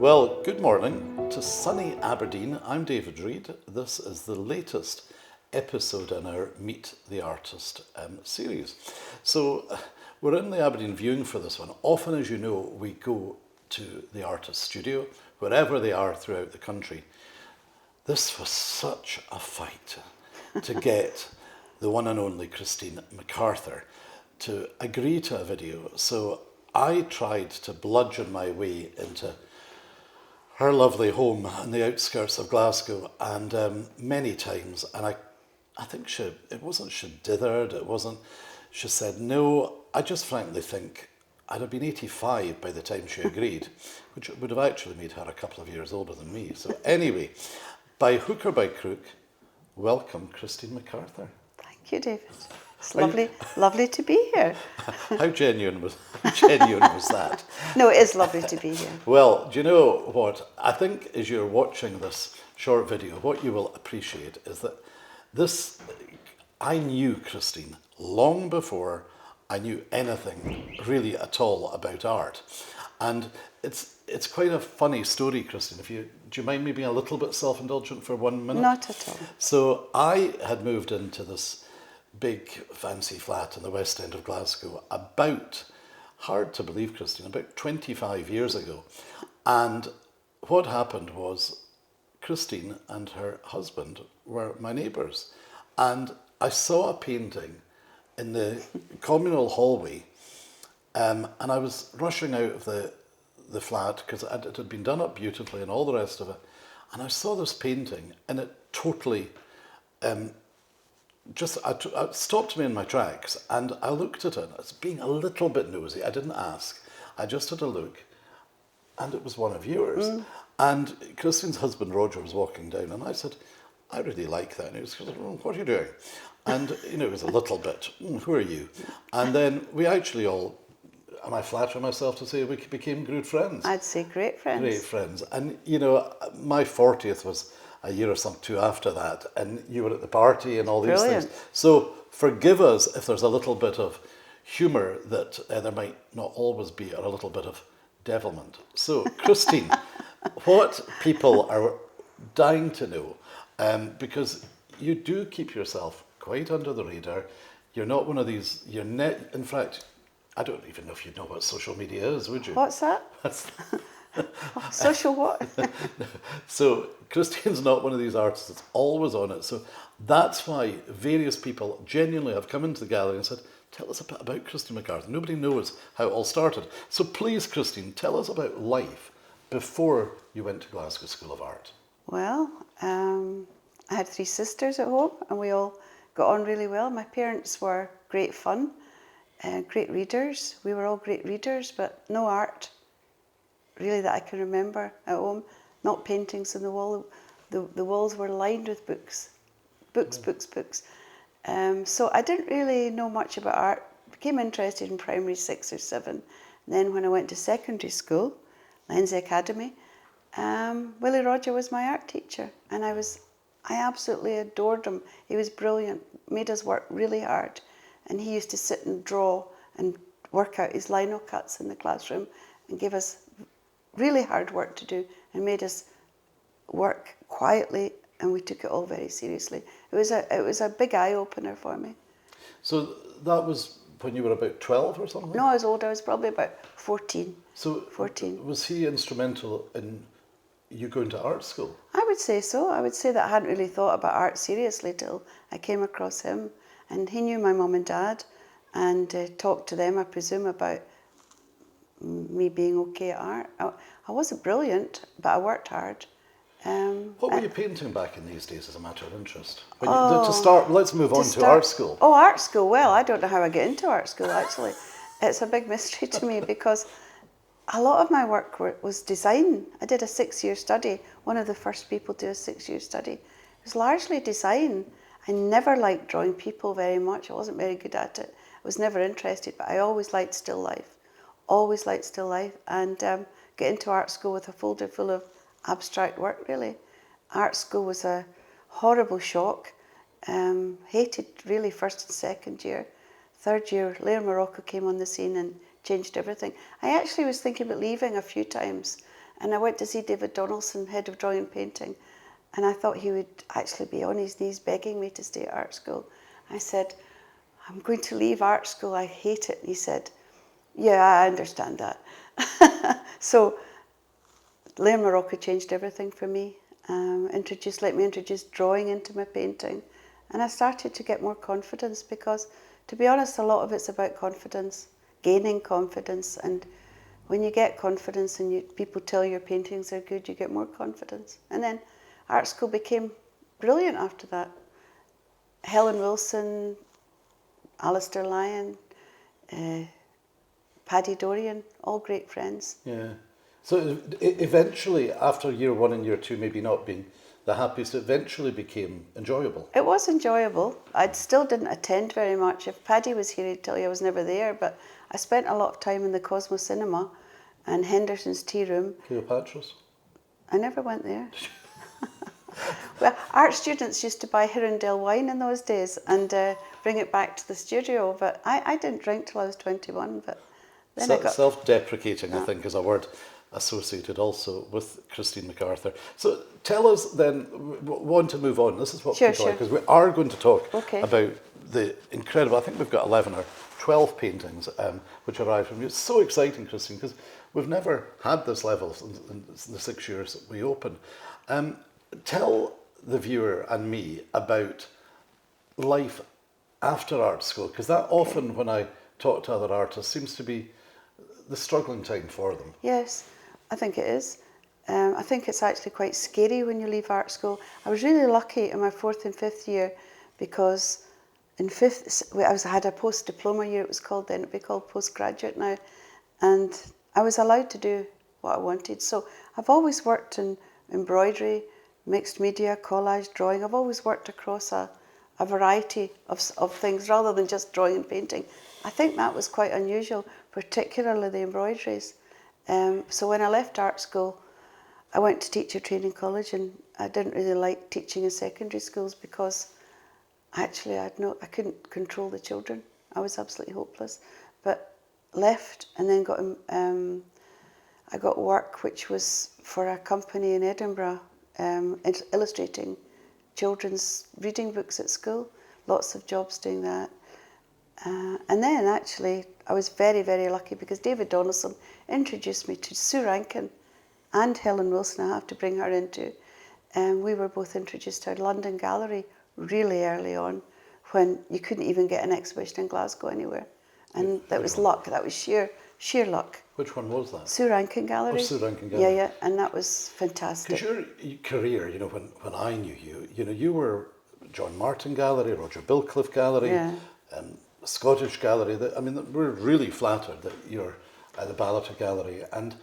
Well, good morning to sunny Aberdeen. I'm David Reid. This is the latest episode in our Meet the Artist series. So we're in the Aberdeen viewing for this one. Often, as you know, we go to the artist studio, wherever they are throughout the country. This was such a fight to get the one and only Christine McArthur to agree to a video. So I tried to bludgeon my way into her lovely home on the outskirts of Glasgow, and many times, and I think it wasn't she dithered, she said no. I just frankly think I'd have been 85 by the time she agreed, which would have actually made her a couple of years older than me. So anyway, by hook or by crook, welcome Christine McArthur. Thank you, David. It's lovely to be here. How genuine was that? No, it is lovely to be here. Well, do you know what? I think as you're watching this short video, what you will appreciate is that I knew Christine long before I knew anything really at all about art. And it's quite a funny story, Christine. Do you mind me being a little bit self-indulgent for 1 minute? Not at all. So I had moved into this big fancy flat in the West End of Glasgow about, hard to believe, Christine, about 25 years ago. And what happened was Christine and her husband were my neighbours. And I saw a painting in the communal hallway, and I was rushing out of the flat because it had been done up beautifully and all the rest of it. And I saw this painting and it totally it stopped me in my tracks, and I looked at it. It's being a little bit nosy. I didn't ask. I just had a look, and it was one of yours. And Christine's husband, Roger, was walking down, and I said, I really like that. And he was like, what are you doing? And, it was a little bit, who are you? And then we actually all, am I flattering myself to say we became good friends? I'd say great friends. Great friends. And, my 40th was a year or two after that, and you were at the party and all these Brilliant. things. So forgive us if there's a little bit of humour that there might not always be, or a little bit of devilment. So, Christine, what people are dying to know, because you do keep yourself quite under the radar. You're not one of these, in fact, I don't even know if you know what social media is, would you? What's that? Social what? So Christine's not one of these artists that's always on it. So that's why various people genuinely have come into the gallery and said, tell us a bit about Christine McArthur. Nobody knows how it all started. So please, Christine, tell us about life before you went to Glasgow School of Art. Well, I had 3 sisters at home, and we all got on really well. My parents were great fun, great readers. We were all great readers, but no art really that I can remember at home. Not paintings on the wall. The walls were lined with books. So I didn't really know much about art. Became interested in primary 6 or 7. And then when I went to secondary school, Lindsay Academy, Willie Roger was my art teacher, and I absolutely adored him. He was brilliant, made us work really hard, and he used to sit and draw and work out his lino cuts in the classroom and give us really hard work to do, and made us work quietly, and we took it all very seriously. It was a big eye-opener for me. So that was when you were about 12 or something? No, I was older. I was probably about 14. So 14. Was he instrumental in you going to art school? I would say so. I would say that I hadn't really thought about art seriously till I came across him. And he knew my mum and dad, and talked to them, I presume, about me being okay at art. I wasn't brilliant, but I worked hard. What were you painting back in these days as a matter of interest? To start, let's move on to art school. Oh, art school. Well, I don't know how I get into art school, actually. It's a big mystery to me, because a lot of my work was design. I did a 6-year study, one of the first people to do a 6-year study. It was largely design. I never liked drawing people very much. I wasn't very good at it. I was never interested, but I always liked still life. And get into art school with a folder full of abstract work, really. Art school was a horrible shock. Hated really first and second year. Third year, Lair Morocco came on the scene and changed everything. I actually was thinking about leaving a few times, And I went to see David Donaldson, head of drawing and painting, and I thought he would actually be on his knees begging me to stay at art school. I said, I'm going to leave art school, I hate it. And he said, yeah, I understand that. So Leon Morocco changed everything for me. Let me introduce drawing into my painting. And I started to get more confidence because, to be honest, a lot of it's about confidence, gaining confidence. And when you get confidence and people tell your paintings are good, you get more confidence. And then art school became brilliant after that. Helen Wilson, Alistair Lyon, Paddy Dorian, all great friends. Yeah. So eventually, after year 1 and year 2 maybe not being the happiest, it eventually became enjoyable. It was enjoyable. I still didn't attend very much. If Paddy was here, he'd tell you I was never there, but I spent a lot of time in the Cosmo Cinema and Henderson's Tea Room. Cleopatra's? I never went there. Well, art students used to buy Hirondelle wine in those days and bring it back to the studio, but I didn't drink till I was 21, but then I got... Self-deprecating, I think, is a word associated also with Christine McArthur. So tell us then, want to move on, this is what people like, because we are going to talk about the incredible, I think we've got 11 or 12 paintings which arrived from you. It's so exciting, Christine, because we've never had this level in the 6 years that we open. Tell the viewer and me about life after art school, because that often, when I talk to other artists, seems to be the struggling time for them. Yes, I think it is. I think it's actually quite scary when you leave art school. I was really lucky in my 4th and 5th year because in 5th, I had a post-diploma year, it was called then, it'd be called postgraduate now, and I was allowed to do what I wanted. So I've always worked in embroidery, mixed media, collage, drawing. I've always worked across a variety of things rather than just drawing and painting. I think that was quite unusual, particularly the embroideries. So when I left art school, I went to teacher training college, and I didn't really like teaching in secondary schools because actually I couldn't control the children. I was absolutely hopeless. But left and then I got work which was for a company in Edinburgh, illustrating children's reading books at school. Lots of jobs doing that. And then actually I was very, very lucky because David Donaldson introduced me to Sue Rankin and Helen Wilson. I have to bring her into. We were both introduced to our London gallery really early on when you couldn't even get an exhibition in Glasgow anywhere. And that was luck, that was sheer luck. Which one was that? Sue Rankin Gallery. Oh, Sue Rankin Gallery. Yeah, and that was fantastic. Because your career, when I knew you, you were John Martin Gallery, Roger Bilcliffe Gallery, Scottish Gallery. We're really flattered that you're at the Ballater Gallery. And,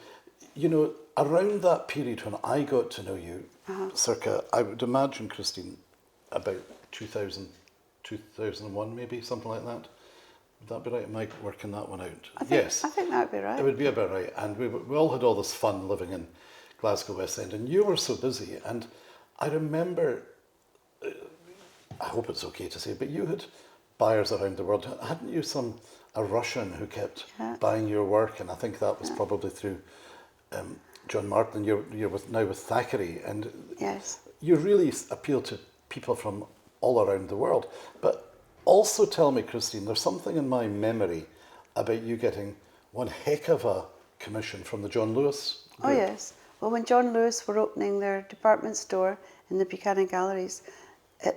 around that period when I got to know you, circa, I would imagine, Christine, about 2000, 2001 maybe, something like that. Would that be right? Am I working that one out? Yes. I think that would be right. It would be about right. And we all had all this fun living in Glasgow West End, and you were so busy. And I remember, I hope it's okay to say, but you had buyers around the world. Hadn't you a Russian who kept buying your work? And I think that was probably through John Martin. You're now with Thackeray, and you really appeal to people from all around the world. But also tell me, Christine, there's something in my memory about you getting one heck of a commission from the John Lewis group. Oh yes. Well, when John Lewis were opening their department store in the Buchanan Galleries,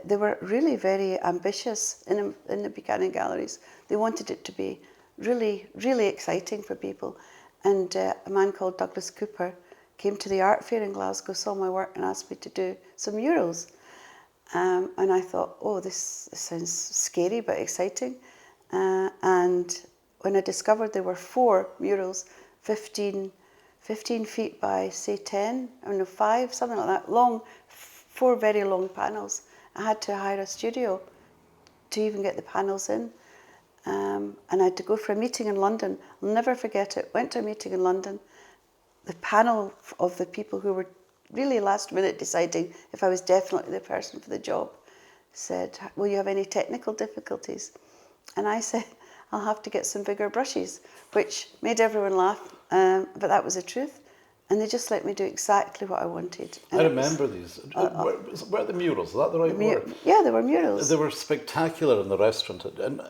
they were really very ambitious in the Buchanan Galleries. They wanted it to be really, really exciting for people. And a man called Douglas Cooper came to the art fair in Glasgow, saw my work and asked me to do some murals. And I thought, oh, this sounds scary but exciting. And when I discovered there were 4 murals, 15 feet by, say, 10, 5, something like that, long, 4 very long panels, I had to hire a studio to even get the panels in. And I had to go for a meeting in London. I'll never forget it. Went to a meeting in London. The panel of the people who were really last minute deciding if I was definitely the person for the job said, will you have any technical difficulties? And I said, I'll have to get some bigger brushes, which made everyone laugh, but that was the truth. and they just let me do exactly what I wanted. And I remember these. Were the murals? Is that the right word? Yeah, they were murals. They were spectacular in the restaurant. And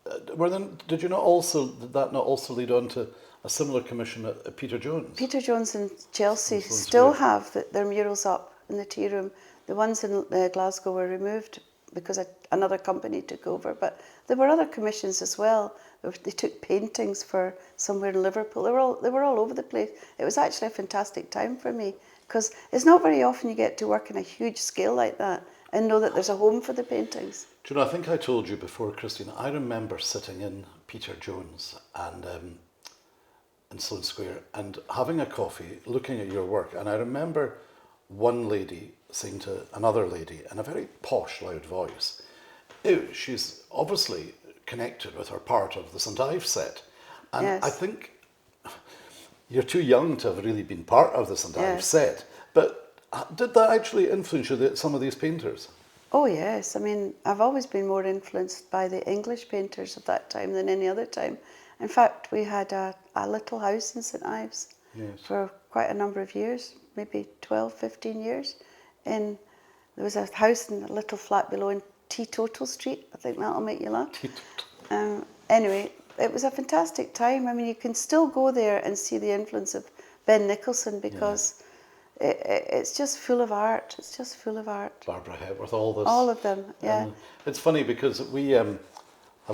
did that not also lead on to a similar commission at Peter Jones? Peter Jones and Chelsea In Sloane still Square. have their murals up in the tea room. The ones in Glasgow were removed because another company took over, but there were other commissions as well. They took paintings for somewhere in Liverpool. They were all over the place. It was actually a fantastic time for me, because it's not very often you get to work on a huge scale like that and know that there's a home for the paintings. Do you know, I think I told you before, Christine, I remember sitting in Peter Jones and in Sloane Square and having a coffee, looking at your work, and I remember one lady saying to another lady in a very posh, loud voice, "Oh, she's obviously connected with her part of the St Ives set." And Yes. I think you're too young to have really been part of the St Ives Yes. set, but did that actually influence you, some of these painters? Oh yes, I mean, I've always been more influenced by the English painters of that time than any other time. In fact, we had a little house in St Ives Yes. for quite a number of years, maybe 12, 15 years. And there was a house in a little flat below in Teetotal Street. I think that'll make you laugh. Anyway, it was a fantastic time. I mean, you can still go there and see the influence of Ben Nicholson, because it's just full of art. It's just full of art. Barbara Hepworth, all this. All of them, yeah. It's funny because we have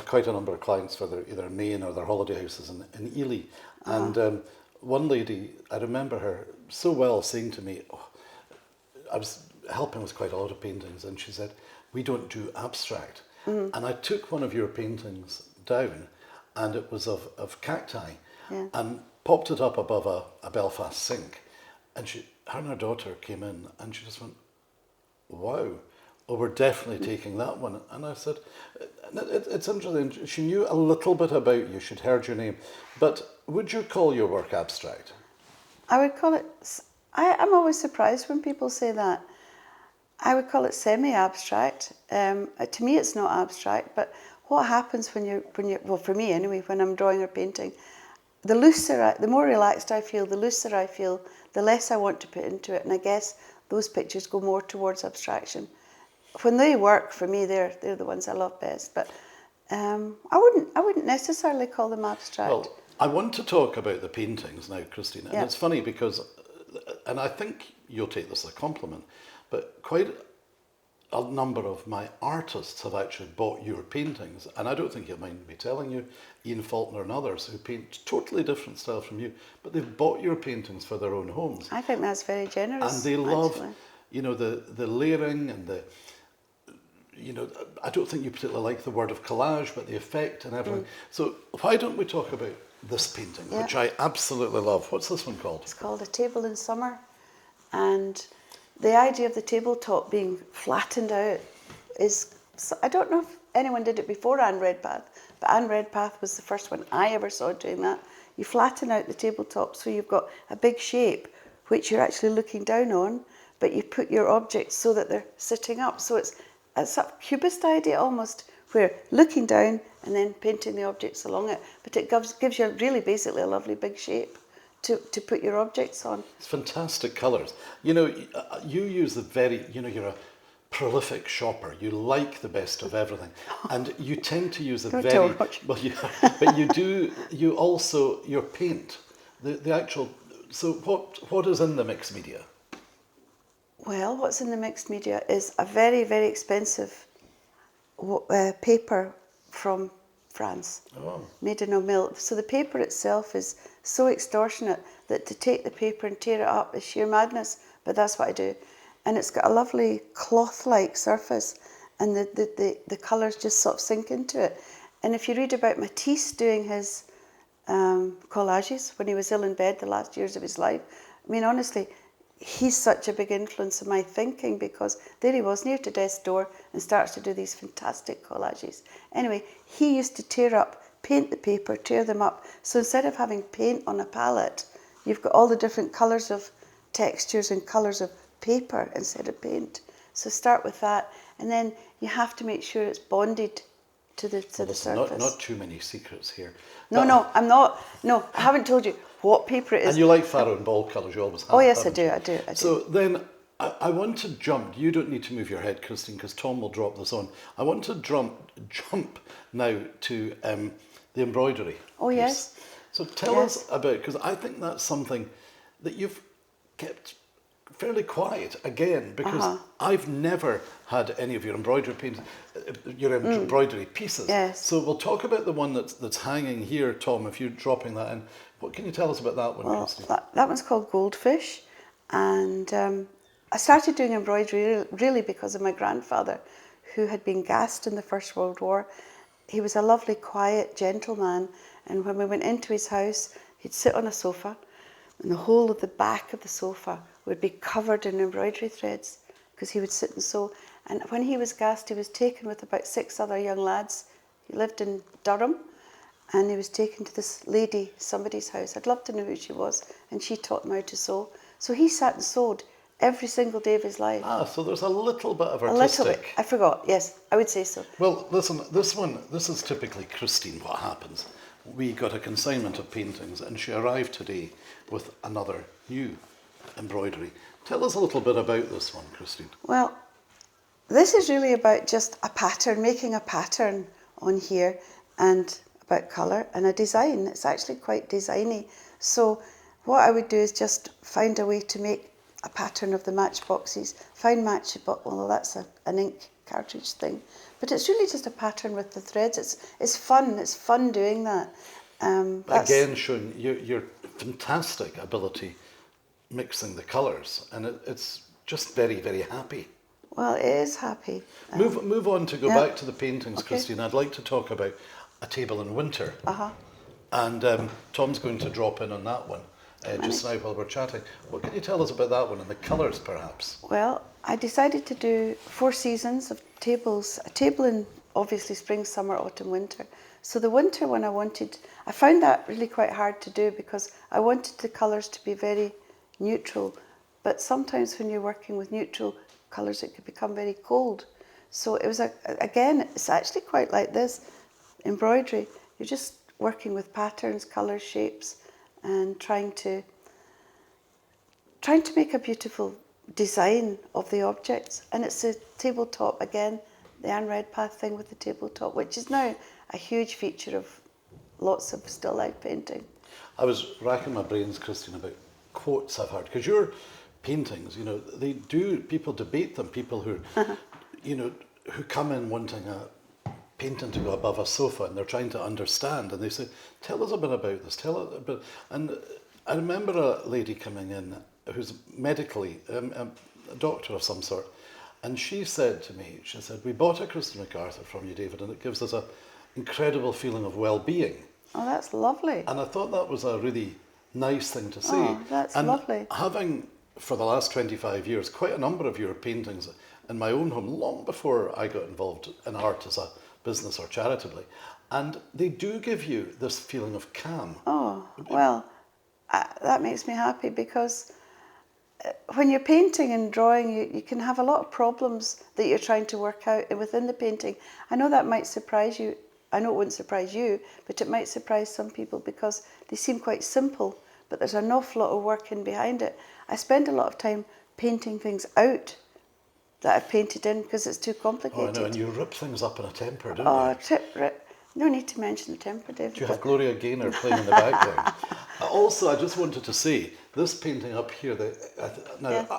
quite a number of clients for either Maine or their holiday houses in Ely. And one lady, I remember her so well saying to me, I was helping with quite a lot of paintings, and she said, "We don't do abstract." And I took one of your paintings down, and it was of cacti, and popped it up above a Belfast sink. And her and her daughter came in, and she just went, "Wow, oh, we're definitely taking that one." And I said, it's interesting, she knew a little bit about you, she'd heard your name, but would you call your work abstract? I would call it, I'm always surprised when people say that. I would call it semi-abstract. To me, it's not abstract, but what happens when you're, well, for me anyway, when I'm drawing or painting, the more relaxed I feel, the looser I feel, the less I want to put into it. And I guess those pictures go more towards abstraction. When they work for me, they're the ones I love best. But I wouldn't necessarily call them abstract. Well, I want to talk about the paintings now, Christine. And it's funny because, and I think you'll take this as a compliment, but quite a number of my artists have actually bought your paintings. And I don't think you'll mind me telling you, Ian Faulkner and others who paint totally different styles from you, but they've bought your paintings for their own homes. I think that's very generous. And they love, actually. you know, the layering and the, you know, I don't think you particularly like the word of collage, but the effect and everything. So why don't we talk about this painting, which I absolutely love. What's this one called? It's called A Table in Summer. And the idea of the tabletop being flattened out is, I don't know if anyone did it before Anne Redpath, but Anne Redpath was the first one I ever saw doing that. You flatten out the tabletop so you've got a big shape which you're actually looking down on, but you put your objects so that they're sitting up. So it's a sort of cubist idea almost, where looking down and then painting the objects along it. But it gives you really basically a lovely big shape to put your objects on. It's fantastic colours. You know, you use the very, you know, you're a prolific shopper. You like the best of everything. And you tend to use a Don't very, tell Roger. well, you also, your paint, the actual, so what is in the mixed media? Well, what's in the mixed media is a very, very expensive paper from France, made in a mill. So the paper itself is so extortionate that to take the paper and tear it up is sheer madness, but that's what I do. And it's got a lovely cloth-like surface, and the colours just sort of sink into it. And if you read about Matisse doing his collages when he was ill in bed the last years of his life, I mean, honestly, he's such a big influence in my thinking, because there he was near to death's door and starts to do these fantastic collages. Anyway, he used to tear up, paint the paper, tear them up. So instead of having paint on a palette, you've got all the different colours of textures and colours of paper instead of paint. So start with that, and then you have to make sure it's bonded to the surface. Not too many secrets here. No, I'm not. No, I haven't told you. what paper it is. And you like Faro and ball colours, you always have. Oh yes, I haven't do, you? I do. So then I want to jump. You don't need to move your head, Christine, because Tom will drop this on. I want to jump now to the embroidery. Oh piece. yes. So tell us about, because I think that's something that you've kept fairly quiet again, because I've never had any of your embroidery embroidery pieces. Yes. So we'll talk about the one that's hanging here, Tom, if you're dropping that in. What can you tell us about that one, Well, Christine? that one's called Goldfish, and I started doing embroidery really because of my grandfather, who had been gassed in the First World War. He was a lovely, quiet, gentle man, and when we went into his house, he'd sit on a sofa, and the whole of the back of the sofa would be covered in embroidery threads, because he would sit and sew. And when he was gassed, he was taken with about 6 other young lads. He lived in Durham, and he was taken to this lady, somebody's house. I'd love to know who she was, and she taught him how to sew. So he sat and sewed every single day of his life. So there's a little bit of artistic. A little bit. I forgot. Yes, I would say so. Well, listen, this is typically Christine, what happens. We got a consignment of paintings, and she arrived today with another new embroidery. Tell us a little bit about this one, Christine. Well, this is really about just a pattern, making a pattern on here, and about colour and a design. It's actually quite designy. So what I would do is just find a way to make a pattern of the matchboxes. Find well, that's an ink cartridge thing. But it's really just a pattern with the threads. It's fun. It's fun doing that. Again, showing your fantastic ability mixing the colours, and it's just very, very happy. Well, it is happy. Move on to go back to the paintings, Okay. Christine. I'd like to talk about A Table in Winter. And Tom's going to drop in on that one just now while we're chatting. What can you tell us about that one and the colours, perhaps? Well, I decided to do 4 seasons of tables. A table in, obviously, spring, summer, autumn, winter. So the winter one I found that really quite hard to do, because I wanted the colours to be very neutral. But sometimes when you're working with neutral colours, it could become very cold. So it was, again, it's actually quite like this embroidery. You're just working with patterns, colours, shapes, and trying to make a beautiful design of the objects. And it's a tabletop, again, the Anne Redpath thing with the tabletop, which is now a huge feature of lots of still life painting. I was racking my brains, Christine, about quotes I've heard, because your paintings, people debate them, people who, who come in wanting a painting to go above a sofa, and they're trying to understand, and they say, tell us a bit about this, tell us a bit. And I remember a lady coming in who's medically, a doctor of some sort, and she said to me, we bought a Christine McArthur from you, David, and it gives us an incredible feeling of well-being. Oh, that's lovely. And I thought that was a really nice thing to say. Oh, that's lovely. Having, for the last 25 years, quite a number of your paintings in my own home, long before I got involved in art as a business or charitably, and they do give you this feeling of calm. Oh, well, that makes me happy, because when you're painting and drawing, you can have a lot of problems that you're trying to work out within the painting. I know that might surprise you. I know it wouldn't surprise you, but it might surprise some people, because they seem quite simple, but there's an awful lot of work in behind it. I spend a lot of time painting things out that I've painted in, because it's too complicated. Oh, I know, and you rip things up in a temper, don't you? Rip. No need to mention the temper, David. Do you have Gloria Gaynor playing in the background? Also, I just wanted to say, this painting up here,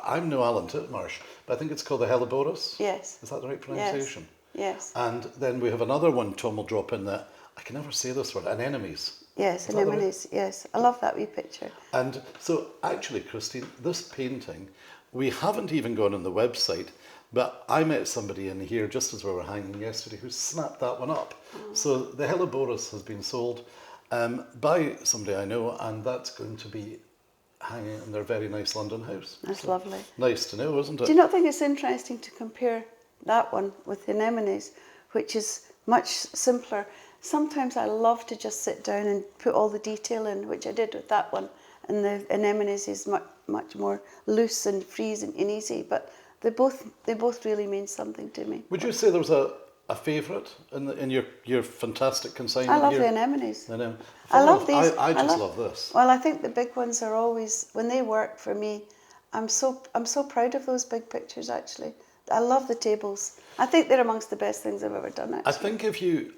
I'm no Alan Titmarsh, but I think it's called the Helleborus. Yes. Is that the right pronunciation? Yes. And then we have another one Tom will drop in that, I can never say this word, anemones. Yes, anemones, yes. I love that wee picture. And so actually, Christine, this painting, we haven't even gone on the website, but I met somebody in here just as we were hanging yesterday who snapped that one up. So the Helleborus has been sold by somebody I know, and that's going to be hanging in their very nice London house. That's lovely. Nice to know, isn't it? Do you not think it's interesting to compare that one with the anemones, which is much simpler? Sometimes I love to just sit down and put all the detail in, which I did with that one, and the anemones is much more loose and free and easy, but they both really mean something to me. Would you say there was a a favourite in your fantastic consignment I love here? the anemones. I know. I love these. I just love this. Well, I think the big ones are always, when they work for me, I'm so proud of those big pictures, actually. I love the tables. I think they're amongst the best things I've ever done, actually. I think if you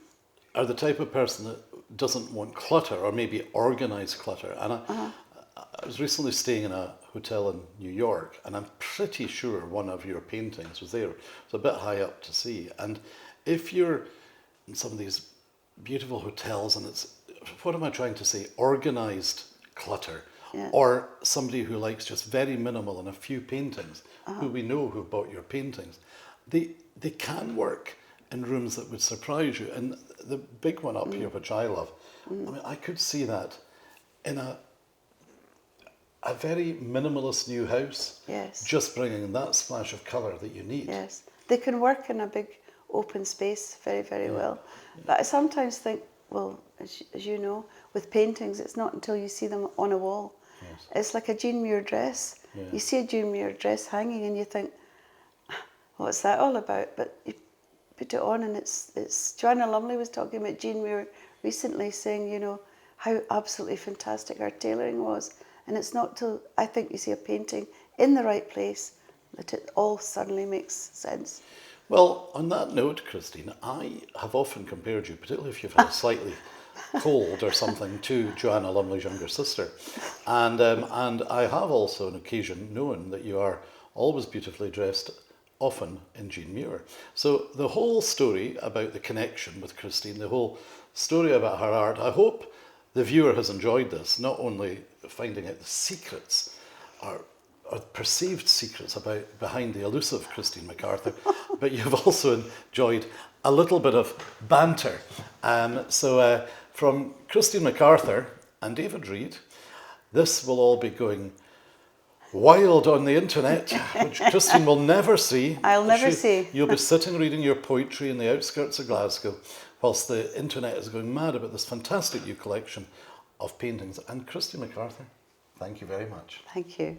are the type of person that doesn't want clutter or maybe organised clutter, and I was recently staying in a hotel in New York, and I'm pretty sure one of your paintings was there. It's a bit high up to see. And if you're in some of these beautiful hotels and it's, what am I trying to say, organised clutter, Yeah. or somebody who likes just very minimal and a few paintings, who we know who bought your paintings, they can work in rooms that would surprise you. And the big one up here, which I love, I mean, I could see that in a very minimalist new house, Yes. just bringing that splash of colour that you need. Yes. They can work in a big open space very, very well. But I sometimes think, well, as you know, with paintings, it's not until you see them on a wall. Yes. It's like a Jean Muir dress. Yeah. You see a Jean Muir dress hanging and you think, what's that all about? But you put it on and it's Joanna Lumley was talking about Jean Muir recently, saying, you know, how absolutely fantastic her tailoring was. And it's not till I think you see a painting in the right place that it all suddenly makes sense. Well, on that note, Christine, I have often compared you, particularly if you've had a slightly cold or something, to Joanna Lumley's younger sister. And I have also on occasion known that you are always beautifully dressed, often in Jean Muir. So the whole story about the connection with Christine, the whole story about her art, I hope the viewer has enjoyed this, not only finding out the secrets or perceived secrets behind the elusive Christine McArthur, but you've also enjoyed a little bit of banter. So from Christine McArthur and David Reid, this will all be going wild on the internet, which Christine will never see. I'll never see. You'll be sitting reading your poetry in the outskirts of Glasgow, whilst the internet is going mad about this fantastic new collection of paintings. And Christine McArthur, thank you very much. Thank you.